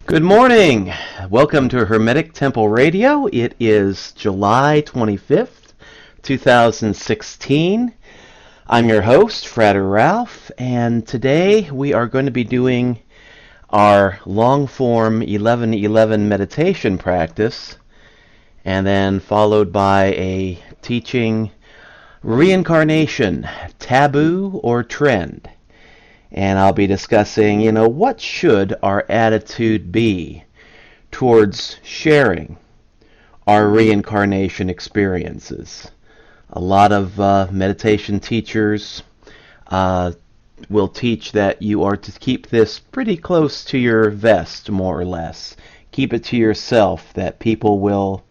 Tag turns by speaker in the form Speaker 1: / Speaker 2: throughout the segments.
Speaker 1: Good morning. Welcome to Hermetic Temple Radio. It is July 25th, 2016. I'm your host, Frater Ralph, and today we are going to be doing our long-form 1111 meditation practice, and then followed by a teaching Reincarnation, Taboo or Trend. And I'll be discussing, what should our attitude be towards sharing our reincarnation experiences. A lot of meditation teachers will teach that you are to keep this pretty close to your vest, more or less. Keep it to yourself, that people will,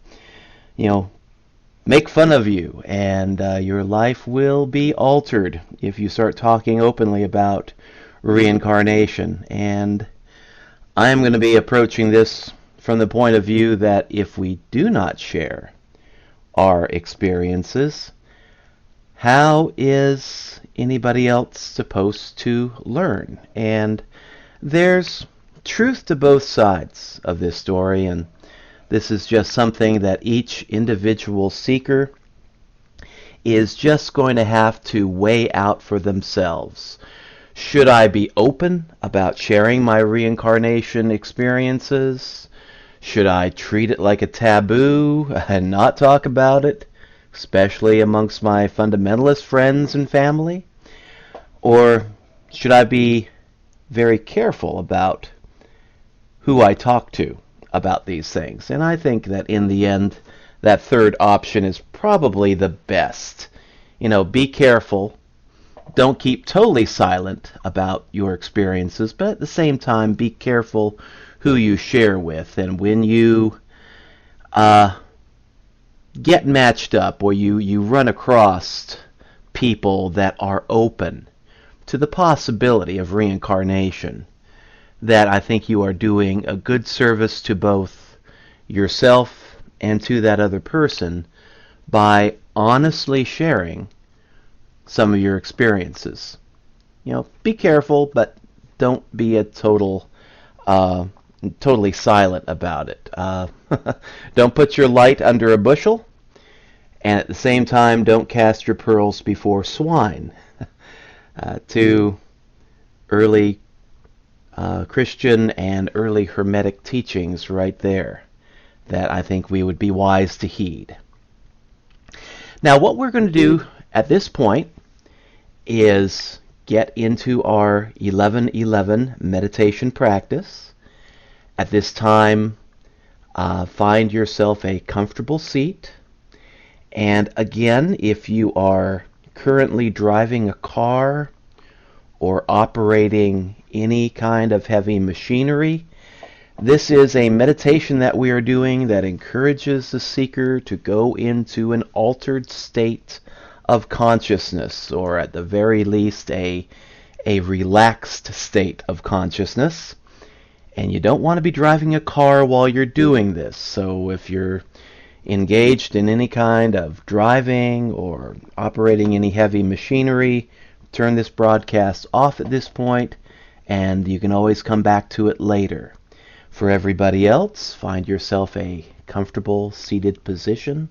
Speaker 1: make fun of you, and your life will be altered if you start talking openly about reincarnation. And I am going to be approaching this from the point of view that if we do not share our experiences, how is anybody else supposed to learn? And there's truth to both sides of this story, and this is just something that each individual seeker is just going to have to weigh out for themselves. Should I be open about sharing my reincarnation experiences? Should I treat it like a taboo and not talk about it, especially amongst my fundamentalist friends and family? Or should I be very careful about who I talk to about these things? And I think that in the end, that third option is probably the best. Be careful. Don't keep totally silent about your experiences, but at the same time, be careful who you share with. And when you get matched up, or you run across people that are open to the possibility of reincarnation, that I think you are doing a good service to both yourself and to that other person by honestly sharing some of your experiences. Be careful, but don't be a totally silent about it. Don't put your light under a bushel, and at the same time, don't cast your pearls before swine. Two early Christian and early Hermetic teachings right there that I think we would be wise to heed. Now, what we're going to do at this point is get into our 1111 meditation practice. At this time, find yourself a comfortable seat. And again, if you are currently driving a car or operating any kind of heavy machinery, this is a meditation that we are doing that encourages the seeker to go into an altered state of consciousness, or at the very least a relaxed state of consciousness. And you don't want to be driving a car while you're doing this. So if you're engaged in any kind of driving or operating any heavy machinery, turn this broadcast off at this point, and you can always come back to it later. For everybody else, find yourself a comfortable seated position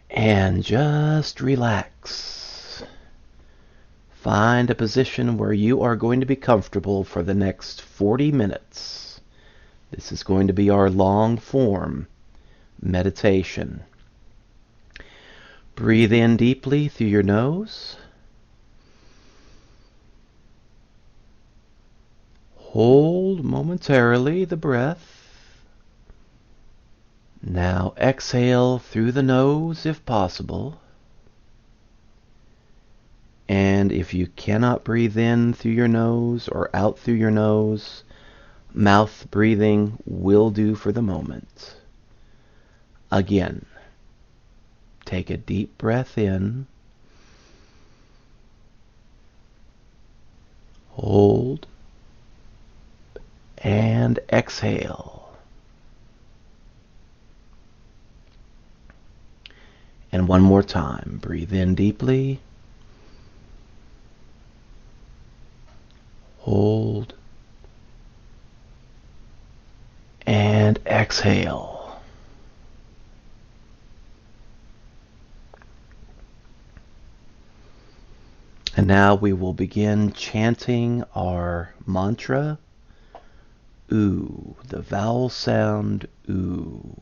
Speaker 1: and just relax. Find a position where you are going to be comfortable for the next 40 minutes. This is going to be our long form meditation. Breathe in deeply through your nose. Hold momentarily the breath. Now exhale through the nose if possible. And if you cannot breathe in through your nose or out through your nose, mouth breathing will do for the moment. Again, take a deep breath in. Hold. And exhale. And one more time. Breathe in deeply. Hold. exhale. And now we will begin chanting our mantra, OO, the vowel sound OO.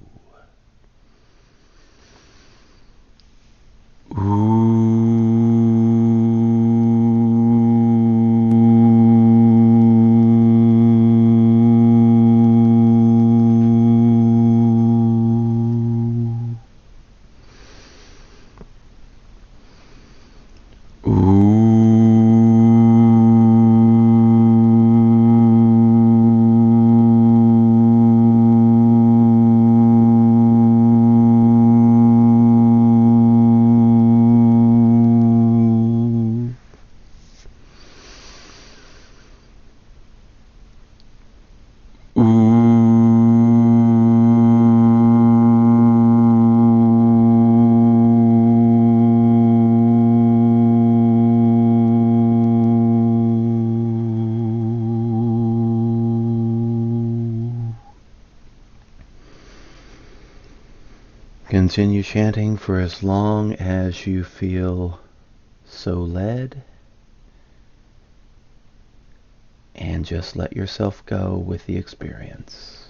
Speaker 1: Continue chanting for as long as you feel so led, and just let yourself go with the experience.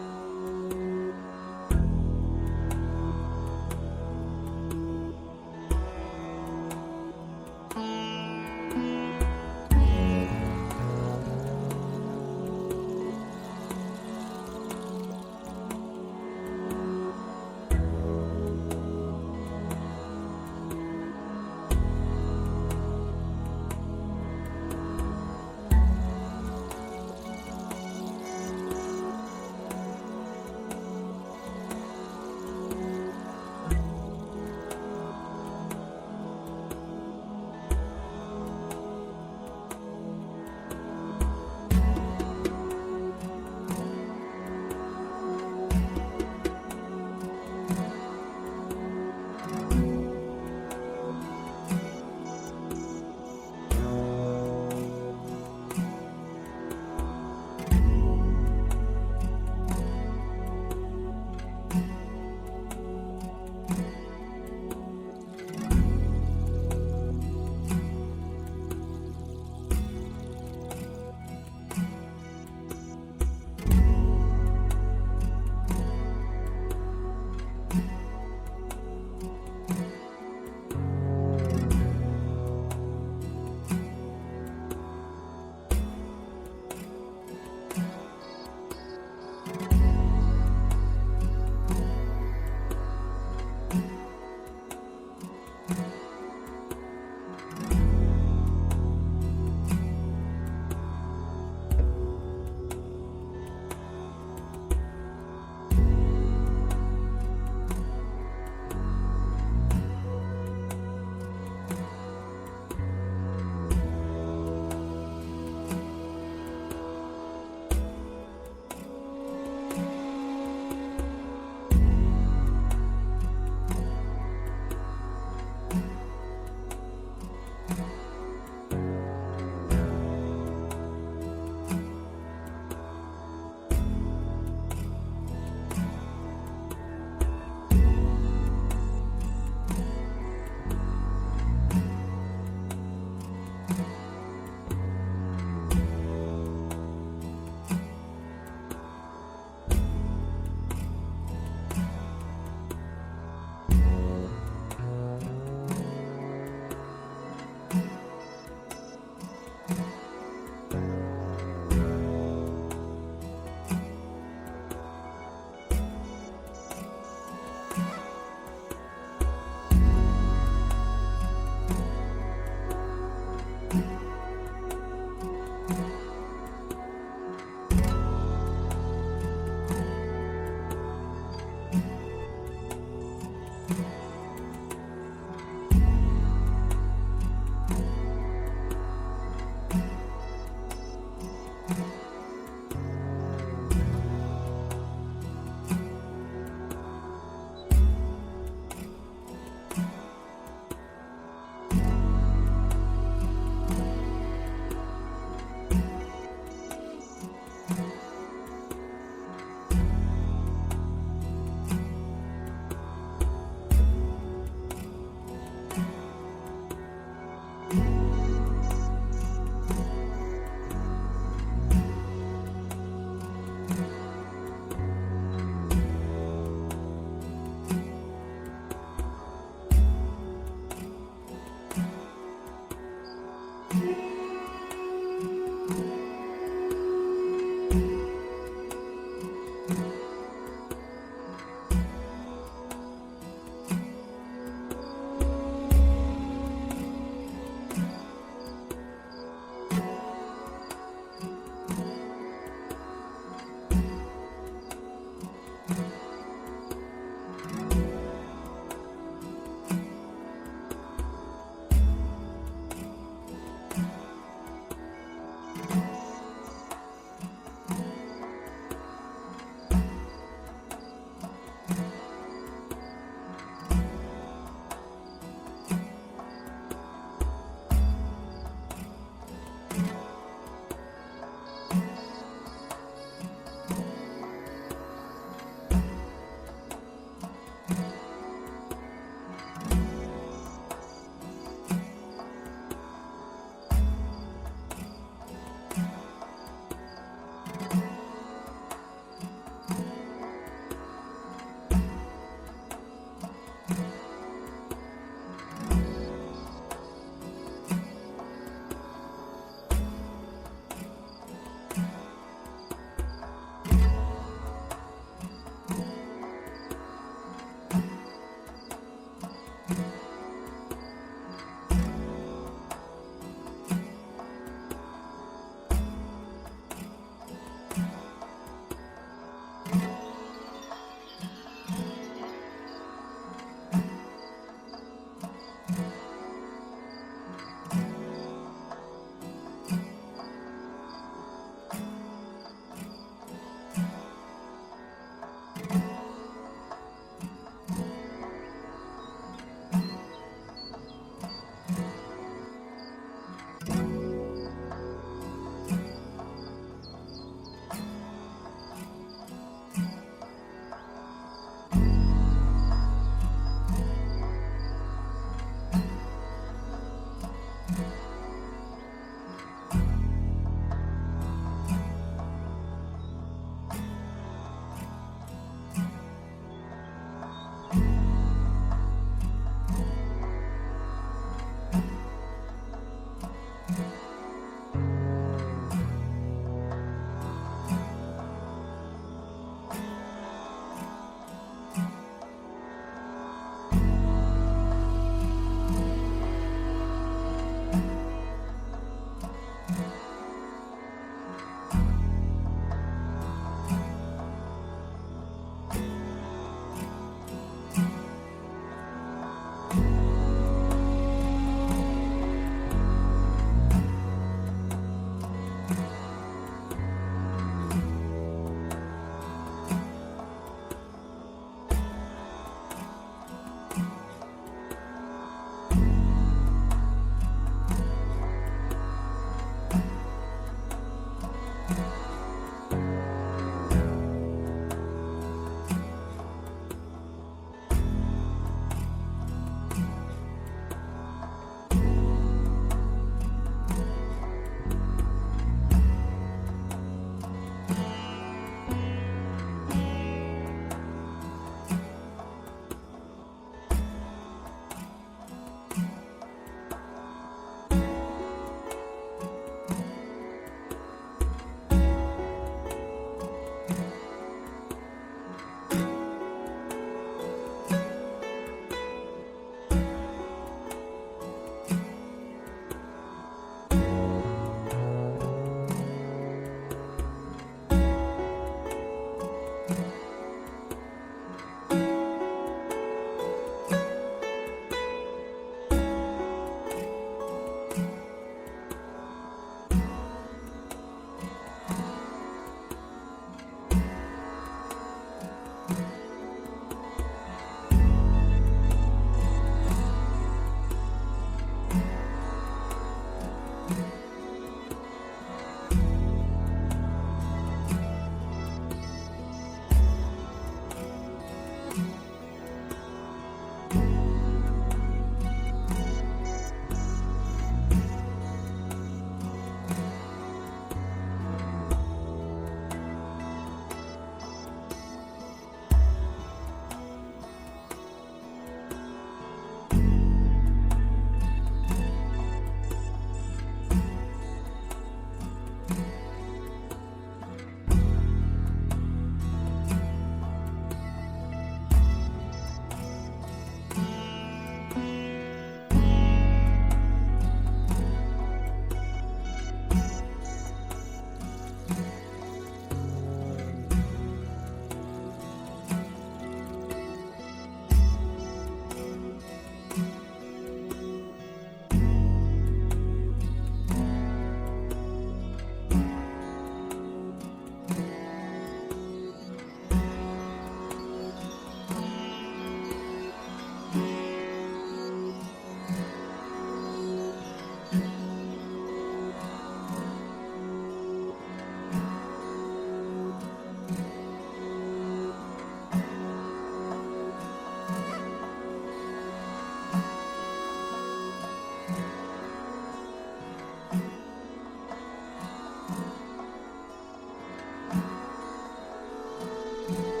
Speaker 2: you.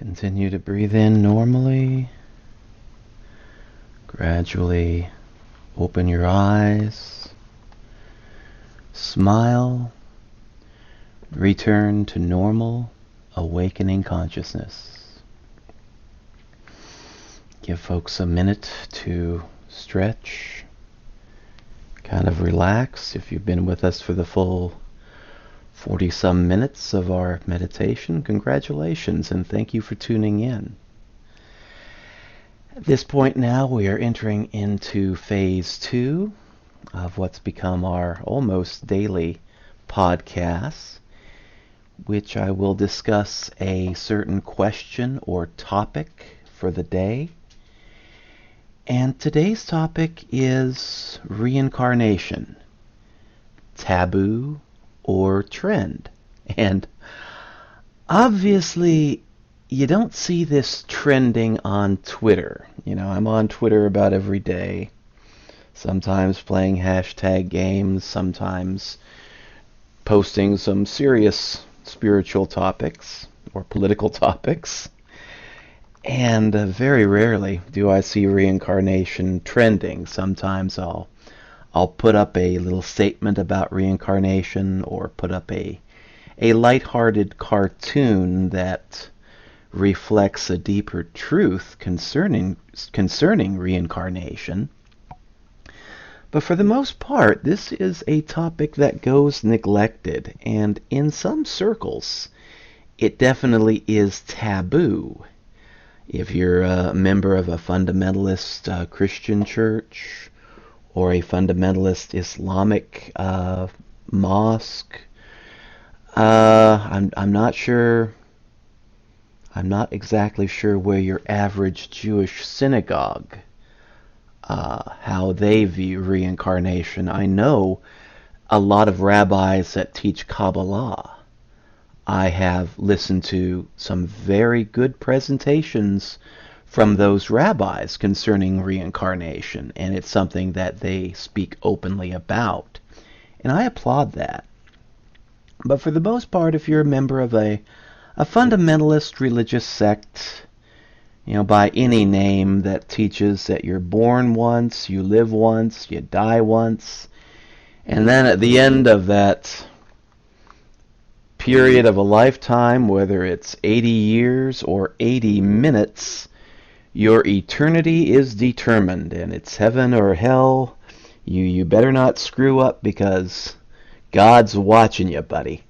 Speaker 1: Continue to breathe in normally. Gradually open your eyes. Smile. Return to normal, awakening consciousness. Give folks a minute to stretch. Kind of relax. If you've been with us for the full 40-some minutes of our meditation, congratulations and thank you for tuning in. At this point now, we are entering into phase 2 of what's become our almost daily podcasts, which I will discuss a certain question or topic for the day. And today's topic is reincarnation, taboo or trend. And obviously, you don't see this trending on Twitter. You know, I'm on Twitter about every day, sometimes playing hashtag games, sometimes posting some serious spiritual topics or political topics. And very rarely do I see reincarnation trending. Sometimes I'll put up a little statement about reincarnation or put up a lighthearted cartoon that reflects a deeper truth concerning reincarnation. But for the most part, this is a topic that goes neglected, and in some circles, it definitely is taboo. If you're a member of a fundamentalist Christian church, or a fundamentalist Islamic mosque, I'm not sure. I'm not exactly sure where your average Jewish synagogue, how they view reincarnation. I know a lot of rabbis that teach Kabbalah. I have listened to some very good presentations from those rabbis concerning reincarnation, and it's something that they speak openly about. And I applaud that. But for the most part, if you're a member of a fundamentalist religious sect, you know, by any name that teaches that you're born once, you live once, you die once, and then at the end of that period of a lifetime, whether it's 80 years or 80 minutes, your eternity is determined, and it's heaven or hell. You better not screw up because God's watching you, buddy.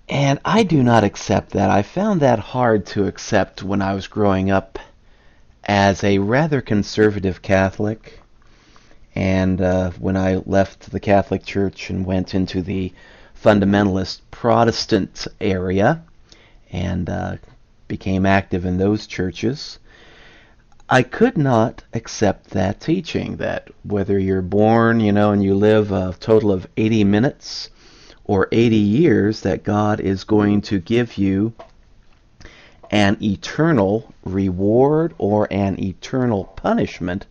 Speaker 1: And I do not accept that. I found that hard to accept when I was growing up as a rather conservative Catholic. And when I left the Catholic Church and went into the fundamentalist Protestant area and became active in those churches, I could not accept that teaching that whether you're born, you know, and you live a total of 80 minutes or 80 years, that God is going to give you an eternal reward or an eternal punishment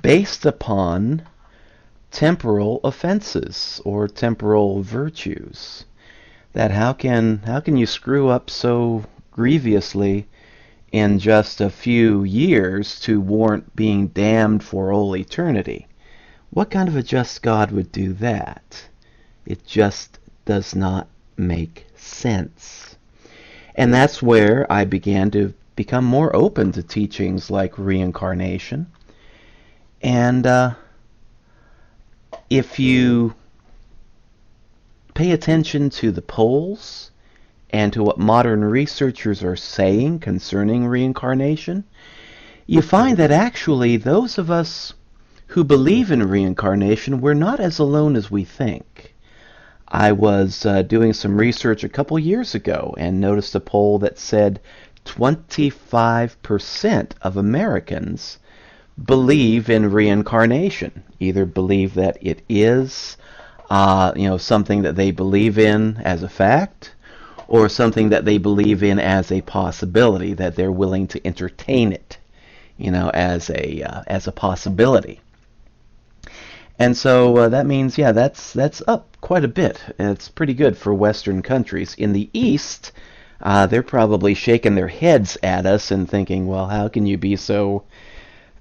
Speaker 1: based upon temporal offenses or temporal virtues. That how can you screw up so grievously in just a few years to warrant being damned for all eternity? What kind of a just God would do that? It just does not make sense. And that's where I began to become more open to teachings like reincarnation. And if you pay attention to the polls and to what modern researchers are saying concerning reincarnation, you find that actually those of us who believe in reincarnation, we're not as alone as we think. I was doing some research a couple years ago and noticed a poll that said 25% of Americans believe in reincarnation, either believe that it is something that they believe in as a fact, or something that they believe in as a possibility, that they're willing to entertain it, as a possibility. And so that means, that's up quite a bit. It's pretty good for Western countries. In the East, they're probably shaking their heads at us and thinking, well, how can you be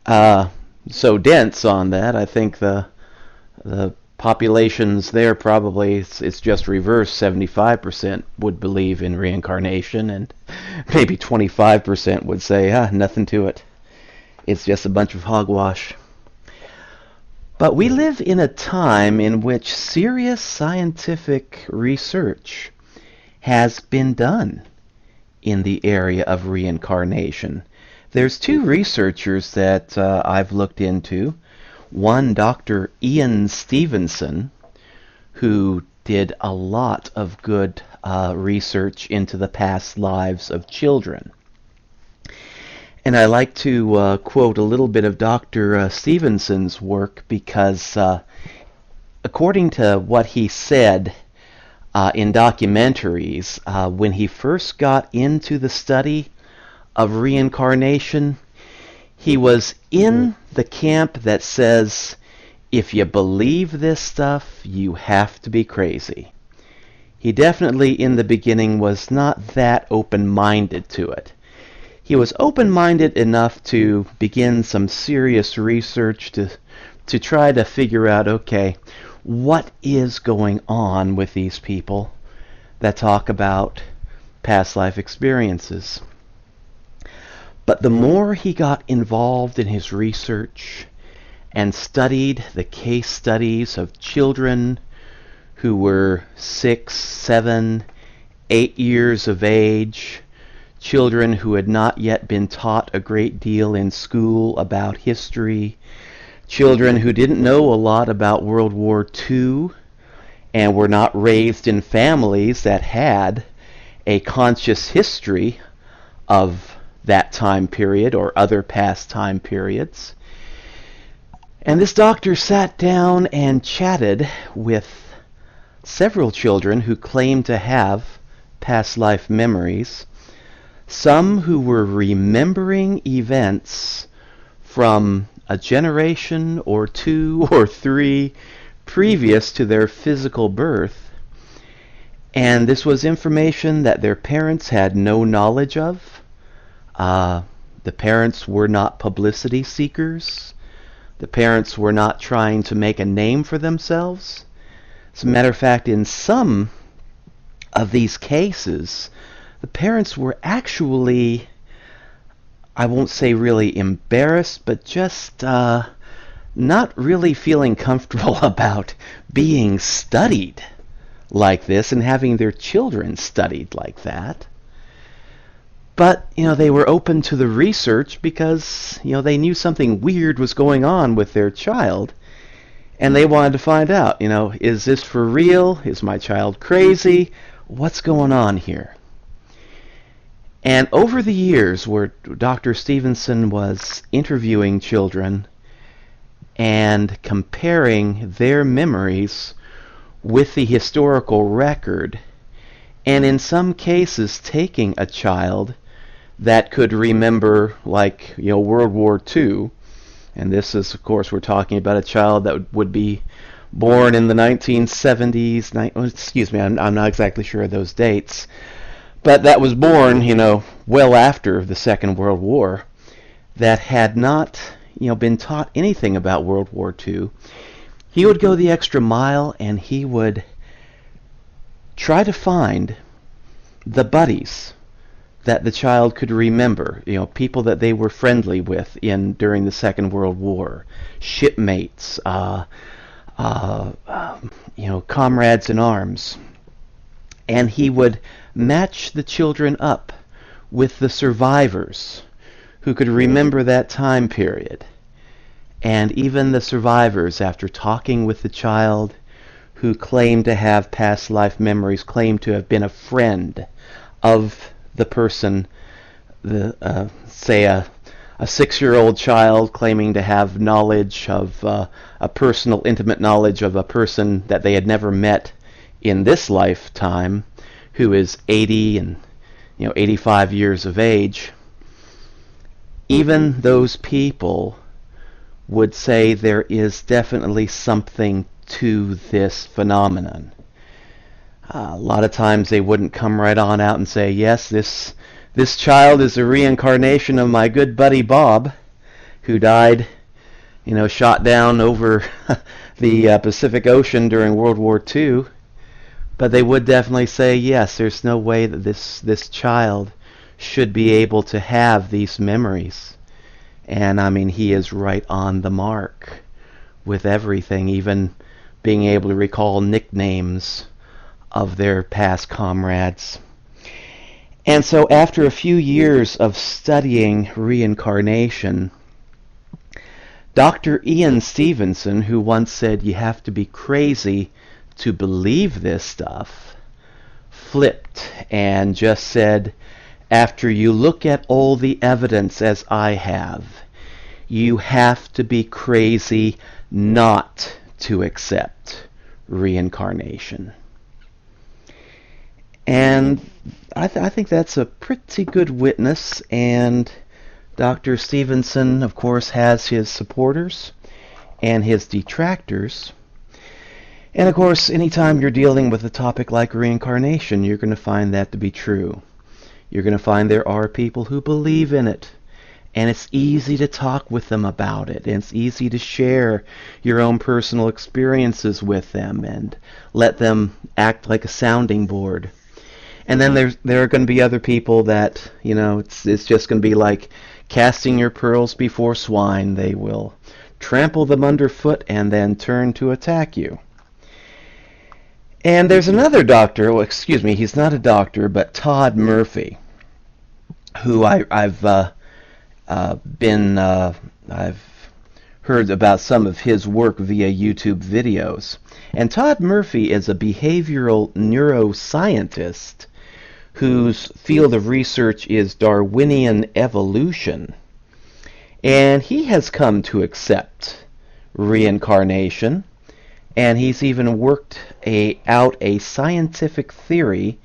Speaker 1: uh, so dense on that? I think the populations there probably it's just reverse. 75% would believe in reincarnation, and maybe 25% would say, nothing to it. It's just a bunch of hogwash. But we live in a time in which serious scientific research has been done in the area of reincarnation. There's two researchers that I've looked into. One, Dr. Ian Stevenson, who did a lot of good research into the past lives of children. And I like to quote a little bit of Dr. Stevenson's work because according to what he said in documentaries, when he first got into the study of reincarnation, he was in the camp that says, if you believe this stuff, you have to be crazy. He definitely, in the beginning, was not that open-minded to it. He was open-minded enough to begin some serious research to try to figure out, okay, what is going on with these people that talk about past life experiences. But the more he got involved in his research and studied the case studies of children who were 6, 7, 8 years of age, children who had not yet been taught a great deal in school about history, children who didn't know a lot about World War II and were not raised in families that had a conscious history of that time period or other past time periods. And this doctor sat down and chatted with several children who claimed to have past life memories, some who were remembering events from a generation or 2 or 3 previous to their physical birth. And this was information that their parents had no knowledge of. The parents were not publicity seekers. The parents were not trying to make a name for themselves. As a matter of fact, in some of these cases, the parents were actually, I won't say really embarrassed, but just not really feeling comfortable about being studied like this and having their children studied like that. But, they were open to the research because, they knew something weird was going on with their child. And they wanted to find out, is this for real? Is my child crazy? What's going on here? And over the years where Dr. Stevenson was interviewing children and comparing their memories with the historical record, and in some cases taking a child that could remember, like, World War II, and this is, of course, we're talking about a child that would be born in the 1970s, I'm not exactly sure of those dates, but that was born, well after the Second World War, that had not, been taught anything about World War II. He would go the extra mile and he would try to find the buddies that the child could remember, people that they were friendly with during the Second World War, shipmates, comrades in arms. And he would match the children up with the survivors who could remember that time period. And even the survivors, after talking with the child who claimed to have past life memories, claimed to have been a friend of the person, say a 6-year-old child claiming to have knowledge of a personal, intimate knowledge of a person that they had never met in this lifetime, who is 80 and 85 years of age. Even those people would say there is definitely something to this phenomenon. A lot of times they wouldn't come right on out and say, yes, this child is a reincarnation of my good buddy Bob, who died, shot down over the Pacific Ocean during World War II. But they would definitely say, yes, there's no way that this child should be able to have these memories. And I mean, he is right on the mark with everything, even being able to recall nicknames of their past comrades. And so after a few years of studying reincarnation, Dr. Ian Stevenson, who once said you have to be crazy to believe this stuff, flipped and just said, after you look at all the evidence as I have, you have to be crazy not to accept reincarnation. And I think that's a pretty good witness, and Dr. Stevenson, of course, has his supporters and his detractors. And of course, anytime you're dealing with a topic like reincarnation, you're going to find that to be true. You're going to find there are people who believe in it, and it's easy to talk with them about it, and it's easy to share your own personal experiences with them and let them act like a sounding board. And then there are going to be other people that, it's just going to be like casting your pearls before swine. They will trample them underfoot and then turn to attack you. And there's another doctor, he's not a doctor, but Todd Murphy, who I've heard about some of his work via YouTube videos. And Todd Murphy is a behavioral neuroscientist whose field of research is Darwinian evolution. And he has come to accept reincarnation, and he's even worked out a scientific theory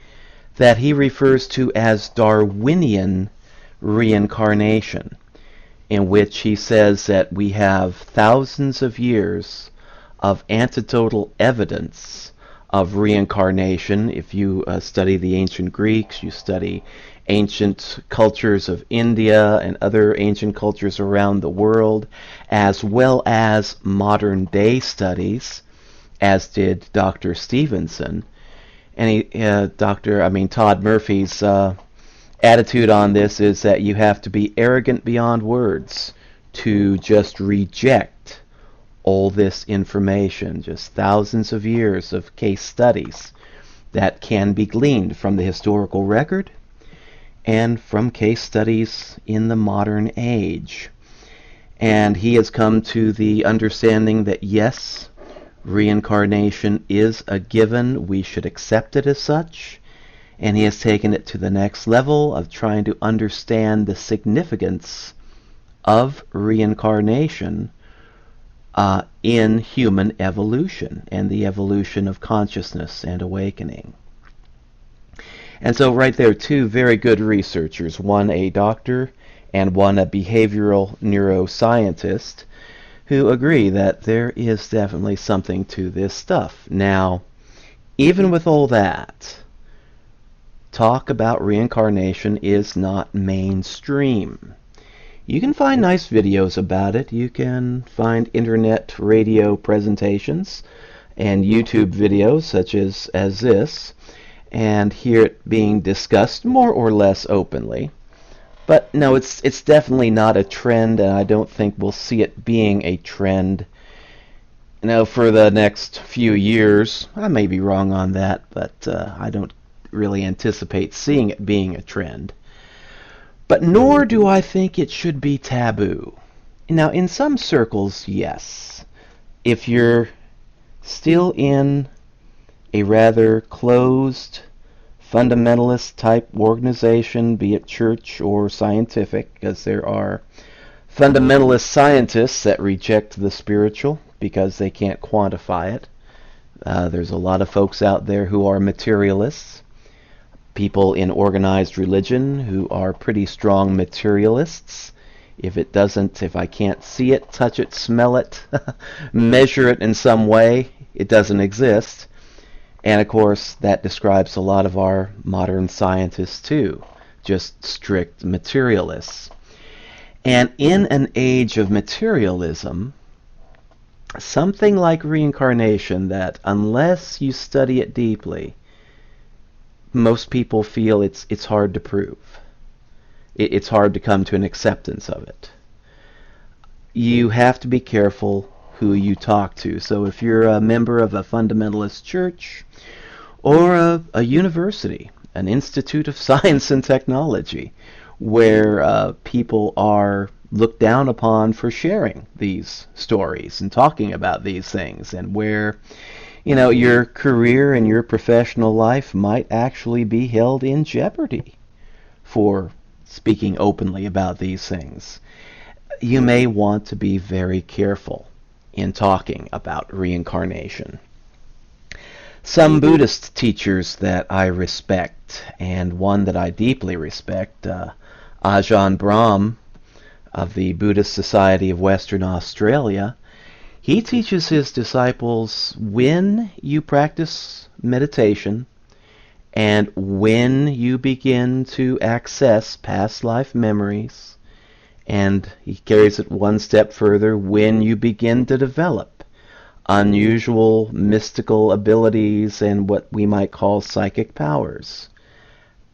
Speaker 1: that he refers to as Darwinian reincarnation, in which he says that we have thousands of years of anecdotal evidence of reincarnation. If you study the ancient Greeks, you study ancient cultures of India and other ancient cultures around the world, as well as modern day studies, as did Dr. Stevenson. And Todd Murphy's attitude on this is that you have to be arrogant beyond words to just reject all this information, just thousands of years of case studies that can be gleaned from the historical record and from case studies in the modern age. And he has come to the understanding that yes, reincarnation is a given. We should accept it as such. And he has taken it to the next level of trying to understand the significance of reincarnation in human evolution and the evolution of consciousness and awakening. And so right there, two very good researchers, one a doctor and one a behavioral neuroscientist, who agree that there is definitely something to this stuff. Now, even with all that, talk about reincarnation is not mainstream. You can find nice videos about it. You can find internet radio presentations and YouTube videos such as this, and hear it being discussed more or less openly. But no, it's definitely not a trend, and I don't think we'll see it being a trend, for the next few years. I may be wrong on that, but I don't really anticipate seeing it being a trend. But nor do I think it should be taboo. Now, in some circles, yes. If you're still in a rather closed, fundamentalist type organization, be it church or scientific, because there are fundamentalist scientists that reject the spiritual because they can't quantify it. There's a lot of folks out there who are materialists. People in organized religion who are pretty strong materialists. If I can't see it, touch it, smell it, measure it in some way, it doesn't exist. And of course, that describes a lot of our modern scientists too, just strict materialists. And in an age of materialism, something like reincarnation that, unless you study it deeply, most people feel it's hard to prove. It's hard to come to an acceptance of it. You have to be careful who you talk to. So if you're a member of a fundamentalist church or a university, an institute of science and technology, where people are looked down upon for sharing these stories and talking about these things, and where your career and your professional life might actually be held in jeopardy for speaking openly about these things, you may want to be very careful in talking about reincarnation. Some Buddhist teachers that I respect, and one that I deeply respect, Ajahn Brahm of the Buddhist Society of Western Australia, he teaches his disciples when you practice meditation and when you begin to access past life memories, and he carries it one step further, when you begin to develop unusual mystical abilities and what we might call psychic powers.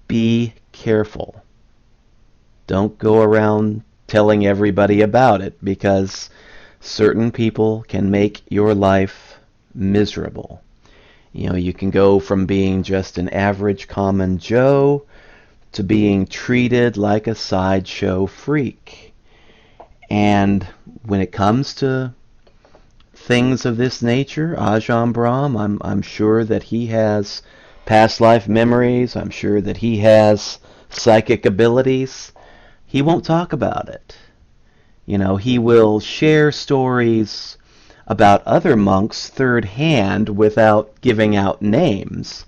Speaker 1: Be careful. Don't go around telling everybody about it, because certain people can make your life miserable. You can go from being just an average common Joe to being treated like a sideshow freak. And when it comes to things of this nature, Ajahn Brahm, I'm sure that he has past life memories. I'm sure that he has psychic abilities. He won't talk about it. He will share stories about other monks third hand without giving out names.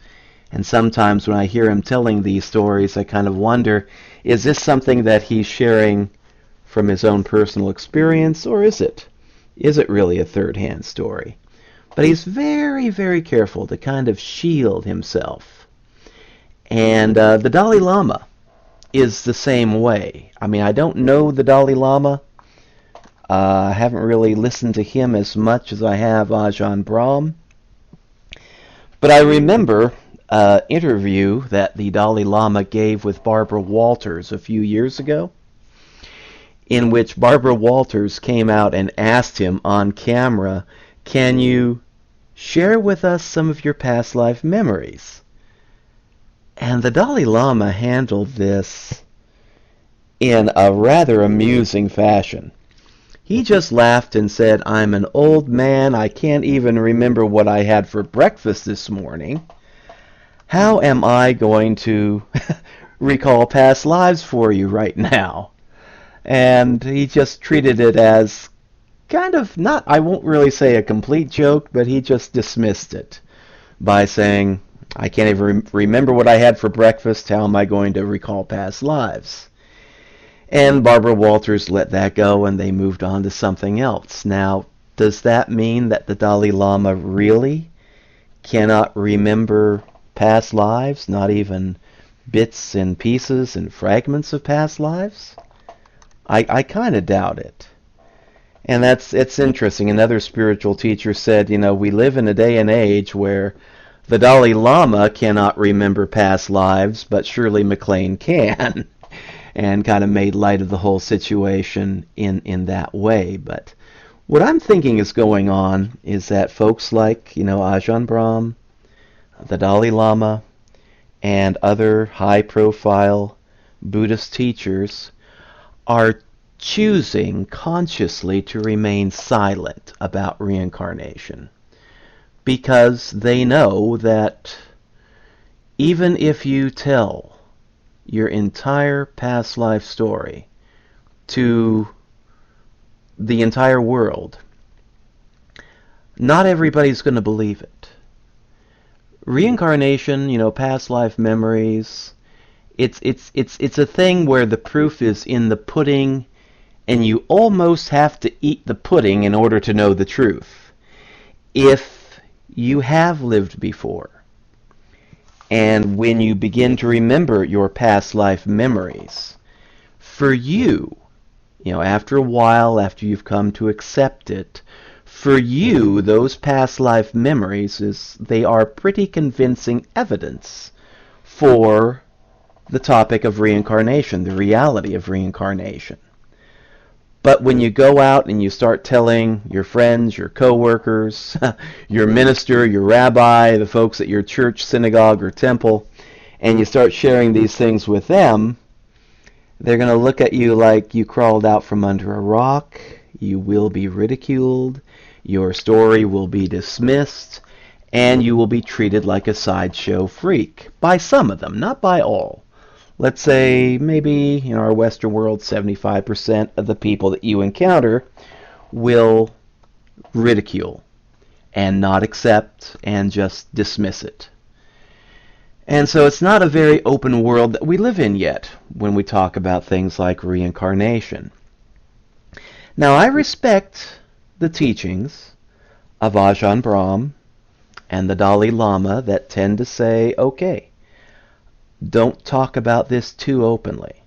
Speaker 1: And sometimes when I hear him telling these stories, I kind of wonder, is this something that he's sharing from his own personal experience, or is it really a third-hand story? But he's very, very careful to kind of shield himself. And the Dalai Lama is the same way. I don't know the Dalai Lama. I haven't really listened to him as much as I have Ajahn Brahm. But I remember an interview that the Dalai Lama gave with Barbara Walters a few years ago, in which Barbara Walters came out and asked him on camera, "Can you share with us some of your past life memories?" And the Dalai Lama handled this in a rather amusing fashion. He just laughed and said, "I'm an old man. I can't even remember what I had for breakfast this morning. How am I going to recall past lives for you right now?" And he just treated it as kind of not, I won't really say a complete joke, but he just dismissed it by saying, "I can't even remember what I had for breakfast. How am I going to recall past lives?" And Barbara Walters let that go, and they moved on to something else. Now, does that mean that the Dalai Lama really cannot remember past lives, not even bits and pieces and fragments of past lives? I kind of doubt it. And it's interesting. Another spiritual teacher said, we live in a day and age where the Dalai Lama cannot remember past lives, but Shirley MacLaine can. And kind of made light of the whole situation in that way. But what I'm thinking is going on is that folks like, Ajahn Brahm, the Dalai Lama, and other high-profile Buddhist teachers are choosing consciously to remain silent about reincarnation, because they know that even if you tell your entire past life story to the entire world, not everybody's going to believe it. Reincarnation, past life memories, it's a thing where the proof is in the pudding, and you almost have to eat the pudding in order to know the truth. If you have lived before, And when you begin to remember your past life memories, for you, after a while, after you've come to accept it, for you, those past life memories, they are pretty convincing evidence for the topic of reincarnation, the reality of reincarnation. But when you go out and you start telling your friends, your coworkers, your minister, your rabbi, the folks at your church, synagogue, or temple, and you start sharing these things with them, they're going to look at you like you crawled out from under a rock. You will be ridiculed. Your story will be dismissed. And you will be treated like a sideshow freak. By some of them, not by all. Let's say maybe in our Western world, 75% of the people that you encounter will ridicule and not accept and just dismiss it. And so it's not a very open world that we live in yet when we talk about things like reincarnation. Now, I respect the teachings of Ajahn Brahm and the Dalai Lama that tend to say, okay, don't talk about this too openly,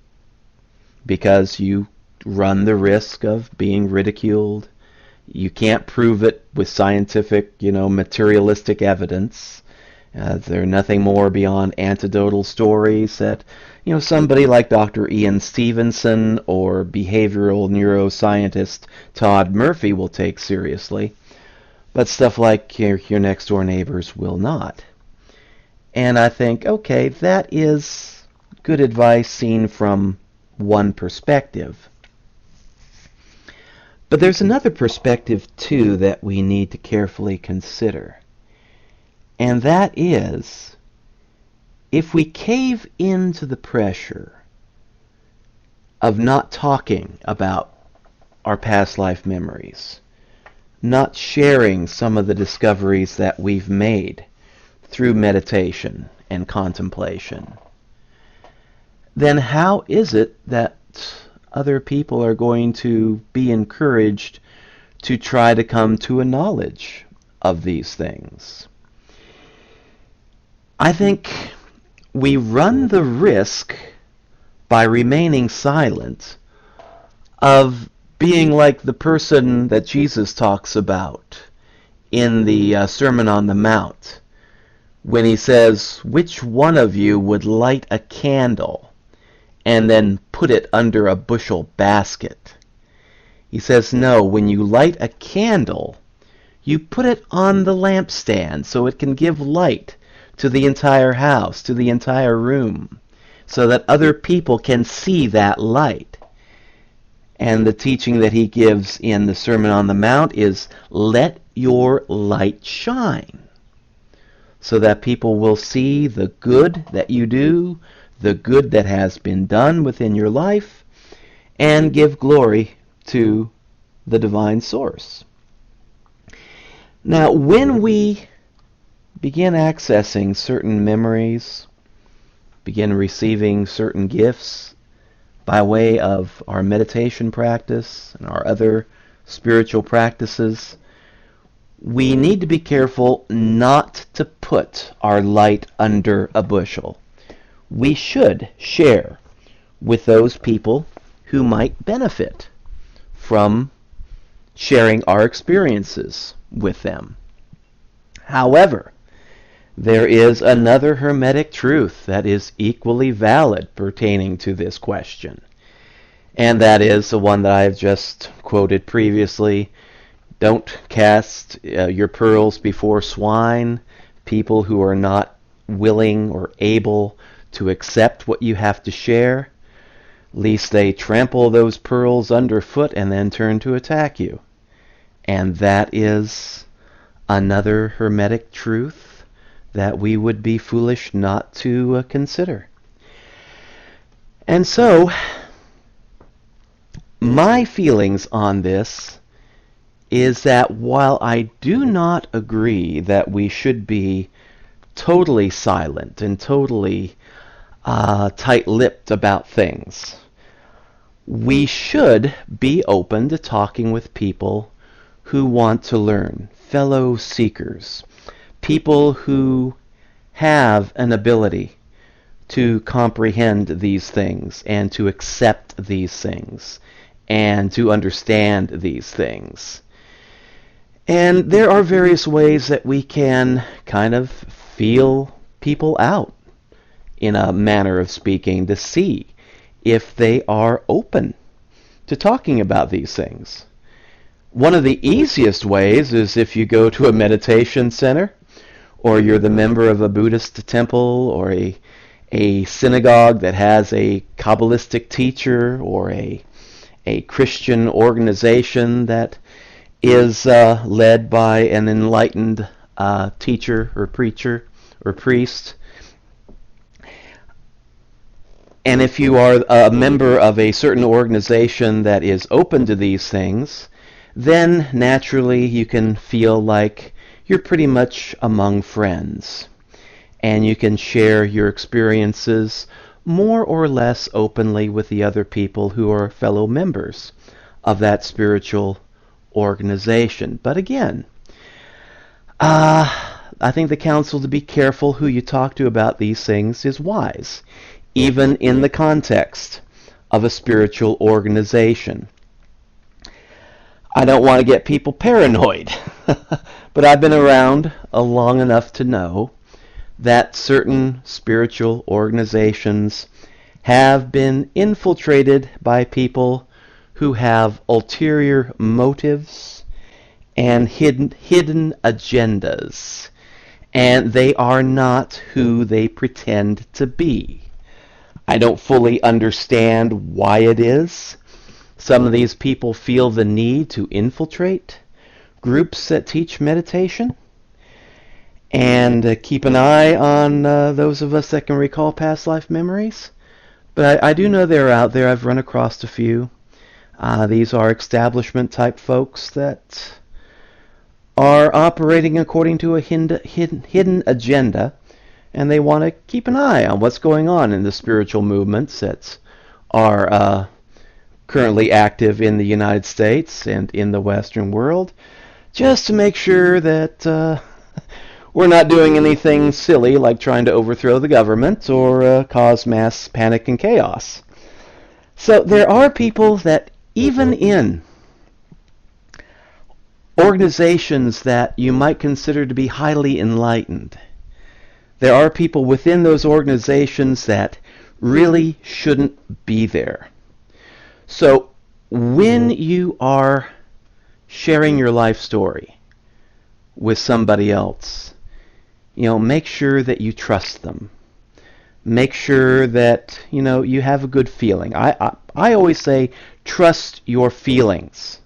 Speaker 1: because you run the risk of being ridiculed. You can't prove it with scientific, materialistic evidence. They're nothing more beyond anecdotal stories that, somebody like Dr. Ian Stevenson or behavioral neuroscientist Todd Murphy will take seriously, but stuff like your next door neighbors will not. And I think, okay, that is good advice seen from one perspective. But there's another perspective, too, that we need to carefully consider. And that is, if we cave into the pressure of not talking about our past life memories, not sharing some of the discoveries that we've made through meditation and contemplation, then how is it that other people are going to be encouraged to try to come to a knowledge of these things? I think we run the risk, by remaining silent, of being like the person that Jesus talks about in the Sermon on the Mount, when he says, which one of you would light a candle and then put it under a bushel basket? He says, no, when you light a candle, you put it on the lampstand so it can give light to the entire house, to the entire room, so that other people can see that light. And the teaching that he gives in the Sermon on the Mount is, let your light shine, so that people will see the good that you do, the good that has been done within your life, and give glory to the divine source. Now, when we begin accessing certain memories, begin receiving certain gifts by way of our meditation practice and our other spiritual practices, we need to be careful not to put our light under a bushel. We should share with those people who might benefit from sharing our experiences with them. However, there is another hermetic truth that is equally valid pertaining to this question, and that is the one that I have just quoted previously. Don't cast your pearls before swine, people who are not willing or able to accept what you have to share, lest they trample those pearls underfoot and then turn to attack you. And that is another hermetic truth that we would be foolish not to consider. And so, my feelings on this is that while I do not agree that we should be totally silent and totally tight-lipped about things, we should be open to talking with people who want to learn, fellow seekers, people who have an ability to comprehend these things and to accept these things and to understand these things. And there are various ways that we can kind of feel people out, in a manner of speaking, to see if they are open to talking about these things. One of the easiest ways is if you go to a meditation center, or you're the member of a Buddhist temple, or a synagogue that has a Kabbalistic teacher, or a Christian organization that is led by an enlightened teacher or preacher or priest. And if you are a member of a certain organization that is open to these things, then naturally you can feel like you're pretty much among friends. And you can share your experiences more or less openly with the other people who are fellow members of that spiritual organization. But again, I think the counsel to be careful who you talk to about these things is wise, even in the context of a spiritual organization. I don't want to get people paranoid, but I've been around long enough to know that certain spiritual organizations have been infiltrated by people who have ulterior motives and hidden agendas, and they are not who they pretend to be. I don't fully understand why it is some of these people feel the need to infiltrate groups that teach meditation, and keep an eye on those of us that can recall past life memories. But I do know they're out there. I've run across a few. These are establishment type folks that are operating according to a hidden agenda, and they want to keep an eye on what's going on in the spiritual movements that are currently active in the United States and in the Western world, just to make sure that we're not doing anything silly like trying to overthrow the government or cause mass panic and chaos. So there are people that even in organizations that you might consider to be highly enlightened, there are people within those organizations that really shouldn't be there. So when you are sharing your life story with somebody else, make sure that you trust them. Make sure that, you have a good feeling. I always say, trust your feelings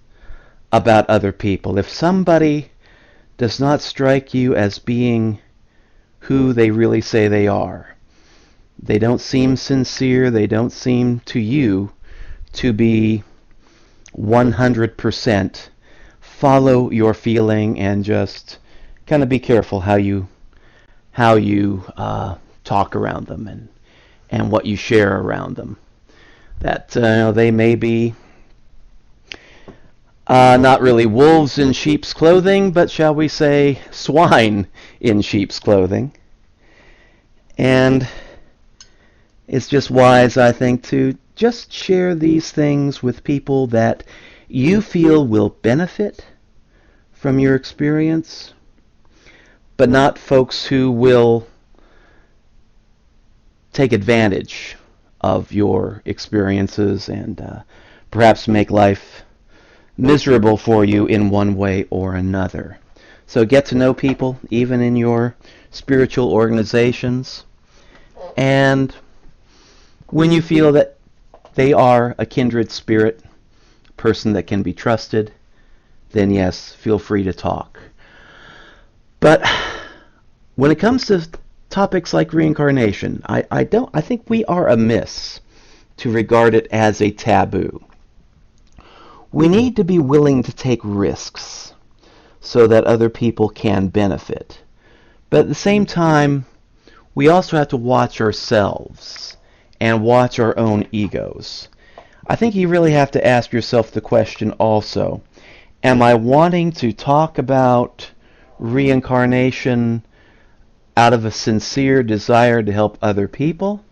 Speaker 1: about other people. If somebody does not strike you as being who they really say they are, they don't seem sincere, they don't seem to you to be 100%, follow your feeling and just kind of be careful how you talk around them and what you share around them. That they may be not really wolves in sheep's clothing, but shall we say swine in sheep's clothing. And it's just wise, I think, to just share these things with people that you feel will benefit from your experience, but not folks who will take advantage of your experiences and perhaps make life miserable for you in one way or another. So get to know people, even in your spiritual organizations, and when you feel that they are a kindred spirit, a person that can be trusted, then yes, feel free to talk. But when it comes to topics like reincarnation, I think we are amiss to regard it as a taboo. We need to be willing to take risks so that other people can benefit. But at the same time, we also have to watch ourselves and watch our own egos. I think you really have to ask yourself the question also, am I wanting to talk about reincarnation out of a sincere desire to help other people?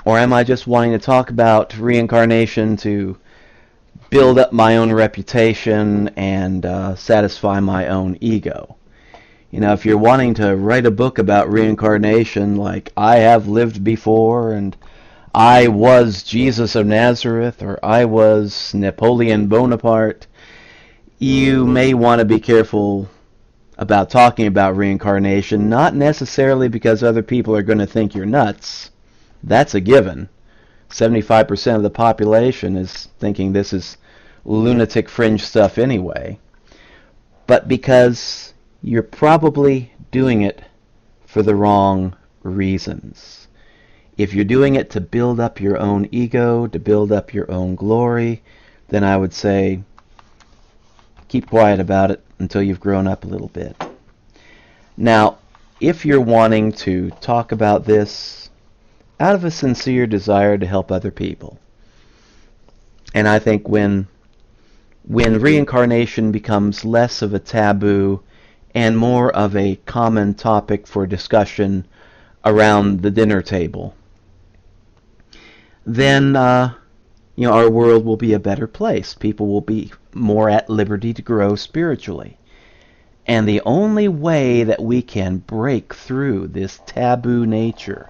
Speaker 1: Or am I just wanting to talk about reincarnation to build up my own reputation and satisfy my own ego? You know, if you're wanting to write a book about reincarnation, like I have lived before and I was Jesus of Nazareth or I was Napoleon Bonaparte, you may want to be careful about talking about reincarnation, not necessarily because other people are going to think you're nuts. That's a given. 75% of the population is thinking this is lunatic fringe stuff anyway. But because you're probably doing it for the wrong reasons. If you're doing it to build up your own ego, to build up your own glory, then I would say keep quiet about it until you've grown up a little bit. Now, if you're wanting to talk about this out of a sincere desire to help other people, and I think when reincarnation becomes less of a taboo and more of a common topic for discussion around the dinner table, then our world will be a better place. People will be more at liberty to grow spiritually. And the only way that we can break through this taboo nature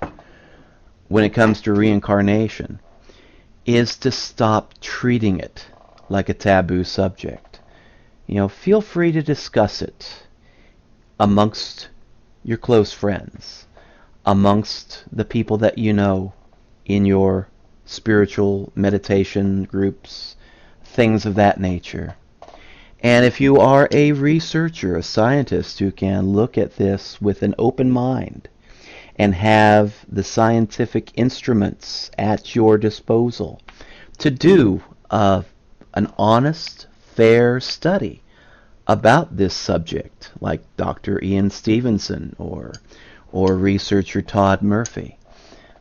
Speaker 1: when it comes to reincarnation is to stop treating it like a taboo subject. Feel free to discuss it amongst your close friends, amongst the people that you know in your spiritual meditation groups, things of that nature. And if you are a researcher, a scientist who can look at this with an open mind and have the scientific instruments at your disposal to do an honest, fair study about this subject, like Dr. Ian Stevenson or researcher Todd Murphy,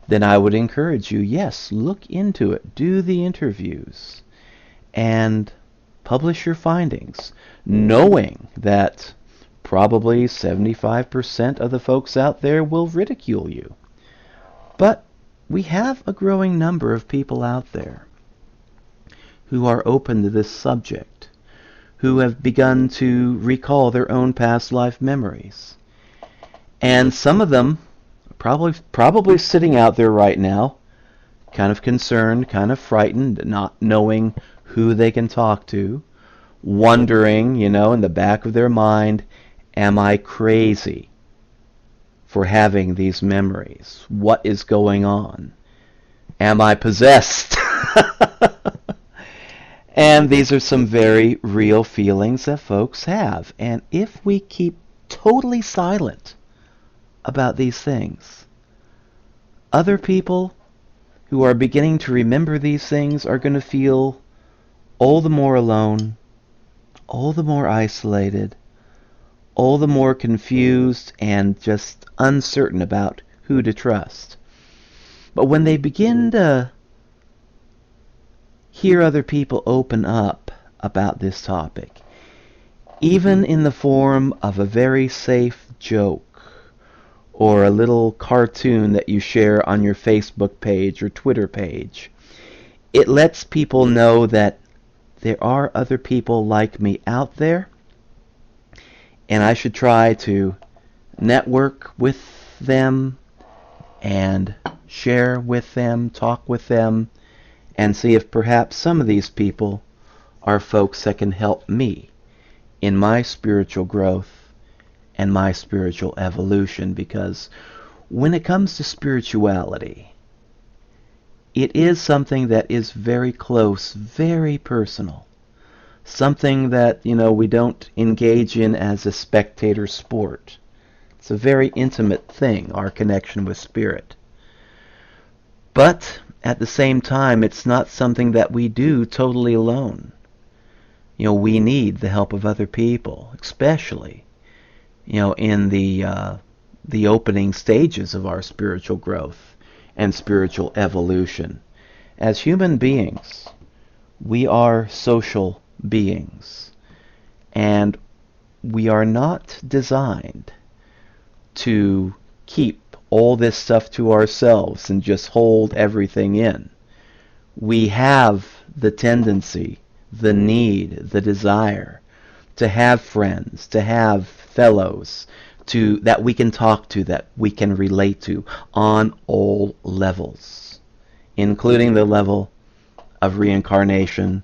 Speaker 1: then I would encourage you, yes, look into it, do the interviews, and publish your findings, knowing that probably 75% of the folks out there will ridicule you. But we have a growing number of people out there who are open to this subject, who have begun to recall their own past life memories. And some of them probably sitting out there right now, kind of concerned, kind of frightened, not knowing who they can talk to, wondering, in the back of their mind, am I crazy for having these memories? What is going on? Am I possessed? And these are some very real feelings that folks have. And if we keep totally silent about these things, other people who are beginning to remember these things are going to feel all the more alone, all the more isolated, all the more confused and just uncertain about who to trust. But when they begin to hear other people open up about this topic, even in the form of a very safe joke or a little cartoon that you share on your Facebook page or Twitter page, it lets people know that there are other people like me out there, and I should try to network with them and share with them, talk with them, and see if perhaps some of these people are folks that can help me in my spiritual growth and my spiritual evolution. Because when it comes to spirituality, it is something that is very close, very personal. Something that, we don't engage in as a spectator sport. It's a very intimate thing, our connection with spirit. But at the same time, it's not something that we do totally alone. We need the help of other people, especially, in the opening stages of our spiritual growth and spiritual evolution. As human beings, we are social beings, and we are not designed to keep all this stuff to ourselves and just hold everything in. We have the tendency, the need, the desire to have friends, to have fellows that we can talk to, that we can relate to on all levels, including the level of reincarnation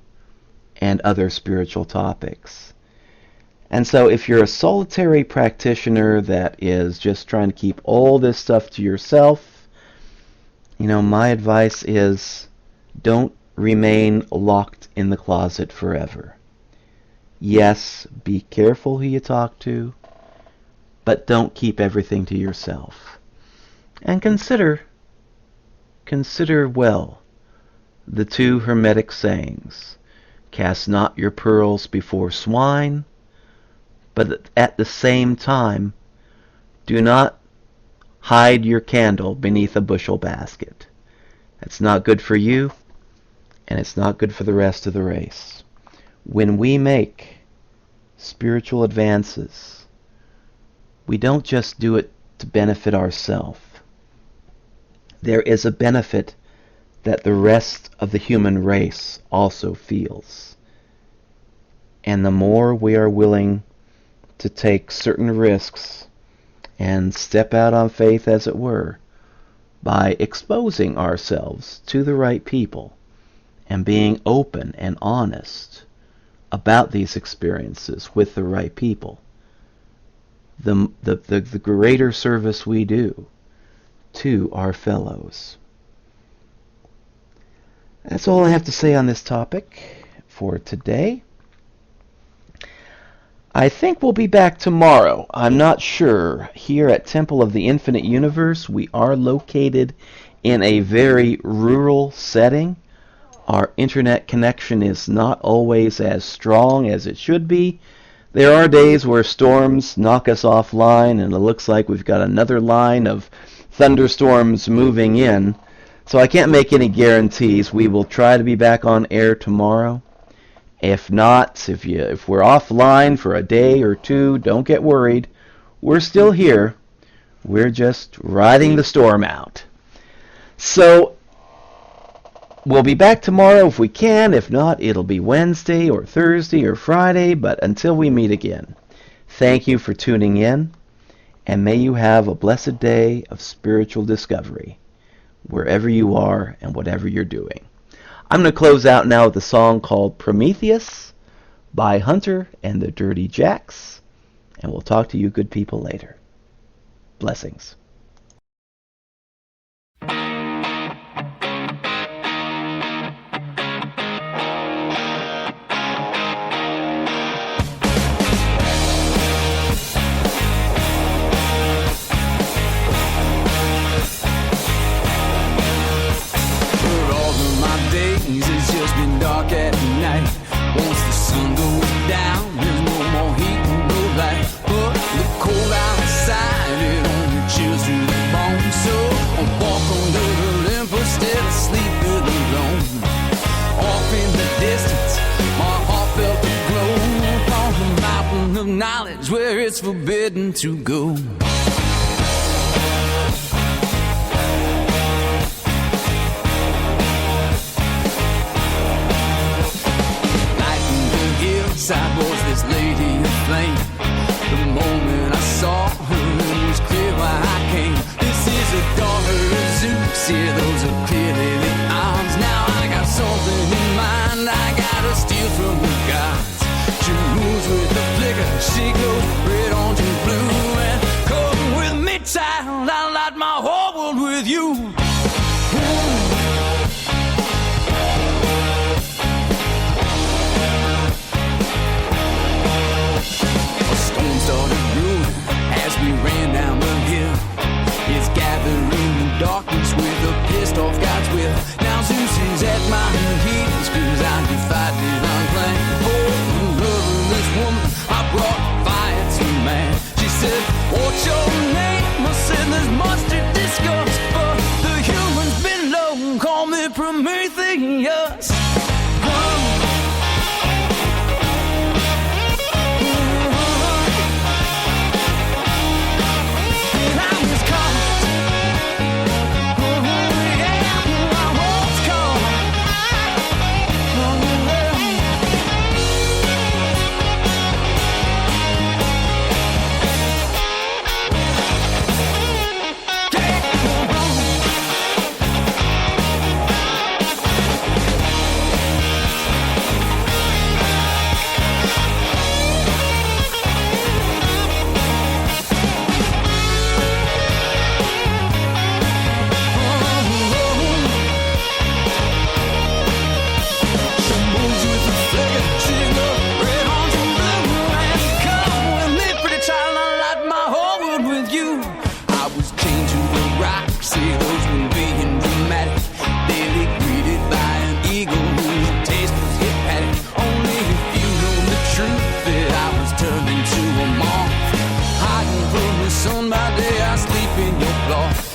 Speaker 1: and other spiritual topics. And so if you're a solitary practitioner that is just trying to keep all this stuff to yourself, my advice is don't remain locked in the closet forever. Yes, be careful who you talk to, but don't keep everything to yourself. And consider well the two Hermetic sayings. Cast not your pearls before swine, but at the same time, do not hide your candle beneath a bushel basket. It's not good for you, and it's not good for the rest of the race. When we make spiritual advances, we don't just do it to benefit ourselves. There is a benefit that the rest of the human race also feels. And the more we are willing to take certain risks and step out on faith, as it were, by exposing ourselves to the right people and being open and honest about these experiences with the right people, the greater service we do to our fellows. That's all I have to say on this topic for today. I think we'll be back tomorrow. I'm not sure. Here at Temple of the Infinite Universe, we are located in a very rural setting. Our internet connection is not always as strong as it should be. There are days where storms knock us offline, and it looks like we've got another line of thunderstorms moving in. So I can't make any guarantees. We will try to be back on air tomorrow. If not, if we're offline for a day or two, don't get worried. We're still here. We're just riding the storm out. So we'll be back tomorrow if we can. If not, it'll be Wednesday or Thursday or Friday. But until we meet again, thank you for tuning in, and may you have a blessed day of spiritual discovery, wherever you are and whatever you're doing. I'm going to close out now with a song called Prometheus by Hunter and the Dirty Jacks, and we'll talk to you good people later. Blessings.
Speaker 2: It's just been dark at night. Once the sun goes down, there's no more heat and no light. But the cold outside, it only chills through the bones. So I walk under the limb instead of sleeping alone. Off in the distance, my heart felt the glow upon the mountain of knowledge where it's forbidden to go. I was this lady aflame. The moment I saw her, it was clear why I came. This is a daughter of Zeus, yeah, those are clearly the arms. Now I got something in mind, I gotta steal from the gods. She moves with the flicker, she goes red on to blue. And come with me, child, I'll light my whole world with you. Started brewing as we ran down the hill. It's gathering the darkness with a pissed off God's will. Now Zeus is at my heels, cause I defied divine plan. For the love of this woman, I brought fire to man. She said, what's your name? I said, there's much to discuss, but the humans below call me Prometheus. sun by day, I sleep in your claw.